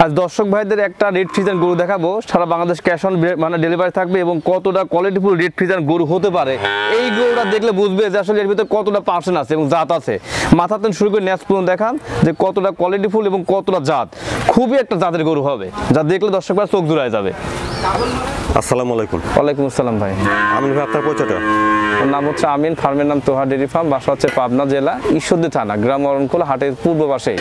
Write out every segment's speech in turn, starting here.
আজ দর্শক ভাইদের একটা রেড ফ্রিজিয়ান গরু দেখাবো, সারা বাংলাদেশ ক্যাশ অন মানে ডেলিভারি থাকবে এবং কতটা কোয়ালিটিফুল রেড ফ্রিজিয়ান গরু হতে পারে এই গরুটা দেখলে বুঝবে যে আসলে এর ভিতরে কতটা পার্সেন্ট আছে এবং জাত আছে। মাথা থেকে শুরু করে নেক্সট পর্যন্ত দেখান যে কতটা কোয়ালিটিফুল এবং কতটা জাত, খুবই একটা জাতের গরু হবে যা দেখলে দর্শক ভাই চোখ জুড়ায় যাবে। আসসালামু আলাইকুম। ওয়ালাইকুম আসসালাম ভাই। আমিন ভাই, আপনার পরিচয়টা? আমার নাম হচ্ছে আমিন, ফার্মের নাম তোহা ডেয়ারি ফার্ম, বাসা হচ্ছে পাবনা জেলা ঈশ্বরদী থানা, গ্রাম অরণকুল হাটের পূর্ব পাশে।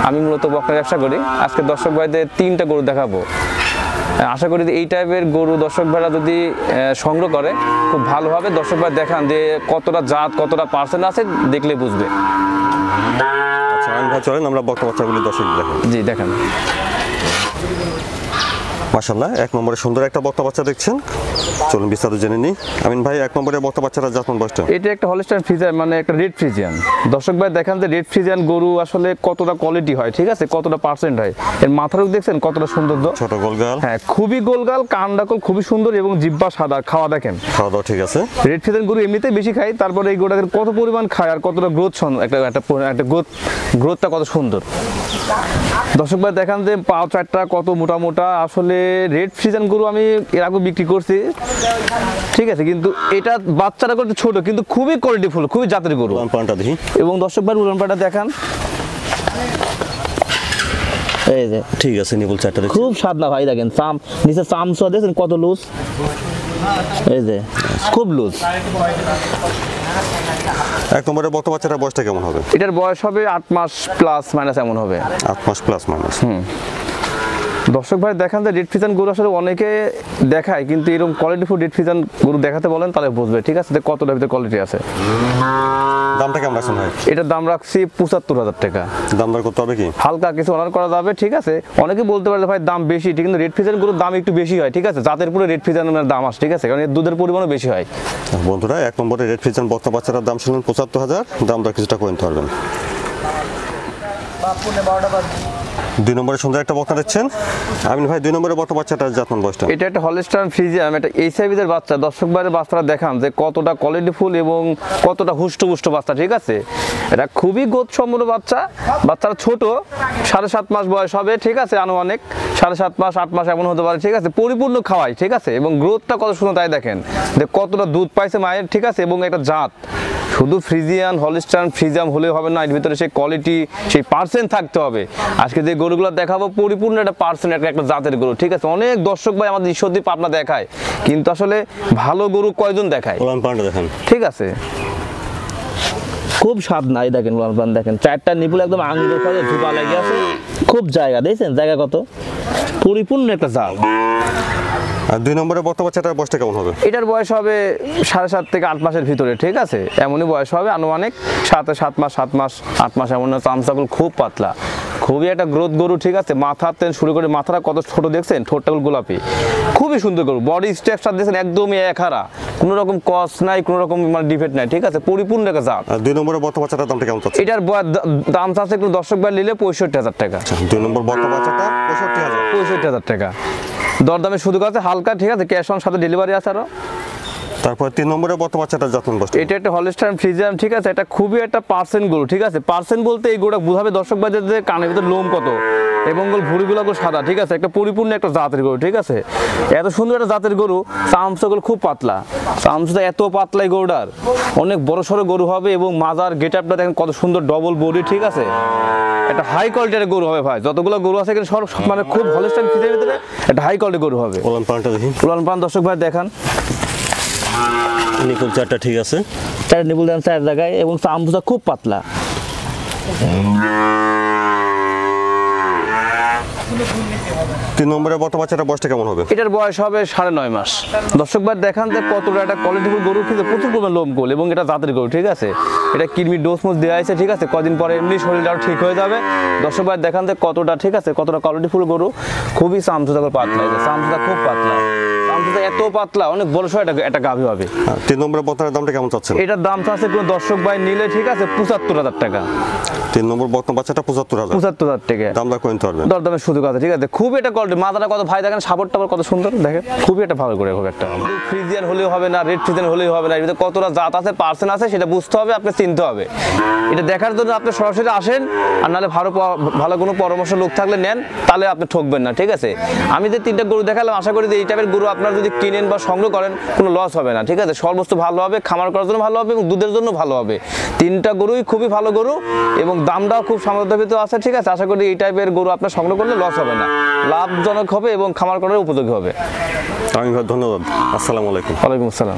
আমি মূলত বকনা ব্যবসা করি। আজকে দর্শক ভাইদের 3টা গরু দেখাবো। আশা করি এই টাইপের গরু দর্শক ভাইরা যদি সংগ্রহ করে খুব ভালো হবে। দর্শক ভাই দেখান যে কতটা জাত কতটা পার্সেন্ট আছে, দেখলে বুঝবে। আচ্ছা আমিন ভাই, চলেন আমরা বকনা বাচ্চাগুলি দর্শক দেখেন। জি দেখান। মাশাআল্লাহ, 1 নম্বরে সুন্দর একটা বকনা বাচ্চা দেখছেন। চলুন বিস্তারিত জেনে নিই। আমিন ভাই, 1 নম্বরে বকনা বাচ্চাটা জাতমান বয়সটা? এটা একটা হলস্টাইন ফ্রিজিয়ান, মানে একটা রেড ফ্রিজিয়ান। দর্শক ভাই দেখান যে রেড ফ্রিজিয়ান গরু আসলে কতটা কোয়ালিটি হয়, ঠিক আছে, কতটা পার্সেন্ট হয়। এর মাথার দেখছেন কতটা সুন্দর, ছোট গোলগাল। হ্যাঁ খুবই গোলগাল, কান্ডাকল খুবই সুন্দর এবং জিব্বা সাদা। খাওয়া দেখেন, খাওয়া দাওয়া ঠিক আছে। রেড ফ্রিজিয়ান গরু এমনিতেই বেশি খায়, তারপরে এই গরুটাকে কত পরিমাণ খায় আর কতটা গ্রোথ, একটা গ্রোথটা কত সুন্দর। দর্শক ভাই দেখান যে পা চারটা কত মোটা মোটা। আসলে রেড ফ্রিজিয়ান গরু আমি এর আগে বিক্রি করছি, ঠিক আছে, কিন্তু এটা বাচ্চাটা করতে ছোট কিন্তু খুবই কোয়ালিটিফুল, খুবই জাতের গরু। পানটা দেখি। এবং দর্শক ভাই উলান পাটা দেখান, এই যে ঠিক আছে, নিবল চারটা দেখি। খুব স্বাদ না ভাই, দেখেন চাম নিচে চামচা দেখেন কত লুজ, এই যে খুব লুজ। 1 নম্বরে বকনা বাচ্চাটার বয়সটা কেমন হবে? এটার বয়স হবে 8 মাস প্লাস মাইনাস এমন হবে। 8 মাস প্লাস মাইনাস। দর্শক ভাই দেখান যে রেড ফ্রিজিয়ান গরু আসলে অনেকে দেখায়, কিন্তু এরকম কোয়ালিটিফুল রেড ফ্রিজিয়ান গরু দেখাতে বলেন তাহলে বুঝবে, ঠিক আছে, যে কতটা ভিতরে কোয়ালিটি আছে। দামটা কেমন রাখছেন ভাই? এটার দাম রাখছি 75,000 টাকা। দাম দর করতে হবে কি? হালকা কিছু অনার করা যাবে, ঠিক আছে। অনেকে বলতে পারে ভাই দাম বেশি, ঠিক, কিন্তু রেড ফ্রিজিয়ান গরুর দাম একটু বেশি হয়, ঠিক আছে, জাতের পুরো রেড ফ্রিজিয়ানের দাম আছে, ঠিক আছে, কারণ এর দুধের পরিমাণও বেশি হয়। বন্ধুরা, 1 নম্বরে রেড ফ্রিজিয়ান বকনা বাচ্চাটার দাম শুনলেন 75,000। দাম দর কিছুটা করে নিতে পারবেন। 2 নম্বরে সুন্দর একটা বকনা দেখছেন। আমিন ভাই, 2 নম্বরে বকনা বাচ্চাটার জাতমান বয়সটা? এটা একটা হলস্টাইন ফ্রিজিয়ান, এটা এইচআইভিদের বাচ্চা। দর্শক ভাইয়ের বাচ্চারা দেখান যে কতটা কোয়ালিটিফুল এবং কতটা হুষ্টপুষ্ট বাচ্চা, ঠিক আছে। এটা খুবই গোদ সম্পন্ন বাচ্চা। বাচ্চারা ছোট, 7.5 মাস বয়স হবে, ঠিক আছে, আনুমানিক 7.5 মাস 8 মাস এমন হতে পারে, ঠিক আছে। পরিপূর্ণ খাওয়াই, ঠিক আছে, এবং গ্রোথটা কত সুন্দর তাই দেখেন যে কতটা দুধ পাইছে মায়ের, ঠিক আছে, এবং একটা জাত। শুধু ফ্রিজিয়ান হলস্টাইন ফ্রিজিয়াম হলে হবে না, এর ভিতরে সেই কোয়ালিটি সেই পার্সেন্ট থাকতে হবে। আজকে যে গরুগুলো দেখাবো পরিপূর্ণ একটা পার্সেন্ট, একটা জাতের গরু, ঠিক আছে। অনেক দর্শক ভাই আমাদের ঈশ্বরদী পাবনা দেখায়, কিন্তু আসলে ভালো গরু কয়জন দেখায়, উলান পানটা দেখেন, ঠিক আছে। খুব স্বাদ নাই, দেখেন উলান পান দেখেন, 4টা নিপুল একদম আঙুলের কাছে ঝুপা লাগে আছে, খুব জায়গা দেখছেন, জায়গা কত পরিপূর্ণ একটা জাত। আর 2 নম্বরে বকনা বাচ্চাটার বয়সটা কেমন হবে? এটার বয়স হবে 7.5 থেকে 8 মাসের ভিতরে, ঠিক আছে, এমনই বয়স হবে আনুমানিক 7 মাস 8 মাস এমন। চামচাগুল খুব পাতলা, খুবই একটা গ্রোথ গরু, ঠিক আছে। মাথা থেকে শুরু করে মাথাটা কত ছোট দেখছেন, ঠোঁটটাগুলো গোলাপি, খুবই সুন্দর গরু। বডি স্ট্রাকচার দেখছেন একদমই একহারা, কোনো রকম কস নাই, কোনো রকম মানে ডিফেক্ট নাই, ঠিক আছে, পরিপূর্ণ একটা জাত। আর 2 নম্বরে বকনা বাচ্চাটার দামটা কেমন চাচ্ছেন? এটার দাম চাচ্ছে একটু দর্শক ভাই নিলে 65,000 টাকা। 2 নম্বর বকনা বাচ্চাটা 65,000। 65,000 টাকা দরদামে সুযোগ আছে হালকা, ঠিক আছে, ক্যাশ অন সাথে ডেলিভারি আছে আরো। তারপর 3 নম্বরে বকনা বাচ্চাটার জাতমান বয়সটা? এটা একটা হলস্টাইন ফ্রিজিয়ান, ঠিক আছে, এটা খুবই একটা পার্সেন্ট গরু, ঠিক আছে। পার্সেন্ট বলতে এই গরুটা বুঝাবে দর্শক ভাইদের যে কানের ভিতরে লোম কত এবং ভুঁড়িগুলো সাদা, ঠিক আছে, একটা পরিপূর্ণ একটা জাতের গরু, ঠিক আছে। এত সুন্দর একটা জাতের গরু, চামচাগুলো খুব পাতলা, চামচা এত পাতলা এই গরুটার, অনেক বড় সড়ো গরু হবে এবং মাজার গেট আপটা দেখেন কত সুন্দর, ডবল বডি, ঠিক আছে, একটা হাই কোয়ালিটির গরু হবে ভাই। যতগুলো গরু আছে এখানে সব মানে খুব হলস্টাইন ফ্রিজিয়ানের ভিতরে একটা হাই কোয়ালিটির গরু হবে। উলান পানটা দেখি। উলান পান দর্শক ভাই দেখান, নিকুল চারটা ঠিক আছে, 4 নিপুল দেন 4 জায়গায় এবং চামচা খুব পাতলা। 3 নম্বরে বকনা বাচ্চাটার বয়সটা কেমন হবে? এটার বয়স হবে 9.5 মাস। দর্শক ভাই দেখান যে কতটা একটা কোয়ালিটিফুল গরু, কিন্তু প্রচুর পরিমাণ লোম গোল এবং এটা জাতের গরু, ঠিক আছে। এটা কিডনি ডোজ মোজ দেওয়া আছে, ঠিক আছে, কদিন পরে এমনি শরীরটাও ঠিক হয়ে যাবে। দর্শক ভাই দেখান যে কতটা, ঠিক আছে, কতটা কোয়ালিটিফুল গরু, খুবই চামচা পাতলা, চামচা খুব পাতলা, দাম তো এত পাতলা, অনেক বড় সড় একটা গাভী হবে। 3 নম্বরের বকনার দামটা কেমন চাচ্ছেন? এটার দাম তো আছে কোনো দর্শক ভাই নিলে ঠিক আছে 75,000 টাকা। 3 নম্বর বকনা বাচ্চাটা 75,000। 75,000 টাকা দাম দর কইতে পারবেন। দরদামের সুযোগ আছে, ঠিক আছে। খুবই একটা কোয়ালিটি, মাথাটা কত ভাই দেখেন, সাপোর্ট টাপড় কত সুন্দর দেখেন, খুবই একটা ভালো করে হবে। একটা ফ্রিজিয়ান হলেও হবে না, রেড ফ্রিজিয়ান হলেও হবে না, এর ভিতরে কতটা জাত আছে পার্সেন্ট আছে সেটা বুঝতে হবে, আপনি চিনতে হবে। এটা দেখার জন্য আপনি সরাসরি আসেন, আর নাহলে ভালো কোনো পরামর্শ লোক থাকলে নেন, তাহলে আপনি ঠকবেন না, ঠিক আছে। আমি যে 3টা গরু দেখালাম, আশা করি যে এই টাইপের গরু আপনারা যদি কিনেন বা সংগ্রহ করেন কোনো লস হবে না, ঠিক আছে। সর্বোচ্চ ভালো হবে, খামার করার জন্য ভালো হবে এবং দুধের জন্য ভালো হবে। 3টা গরুই খুবই ভালো গরু এবং দামটাও খুব সামর্থ্যের ভিতরে আছে, ঠিক আছে। আশা করি এই টাইপের গরু আপনার সংগ্রহ করলে লস হবে না, লাভজনক হবে এবং খামার করার উপযোগী হবে। আমি ভাই ধন্যবাদ। আসসালামু আলাইকুম। ওয়ালাইকুম আসসালাম।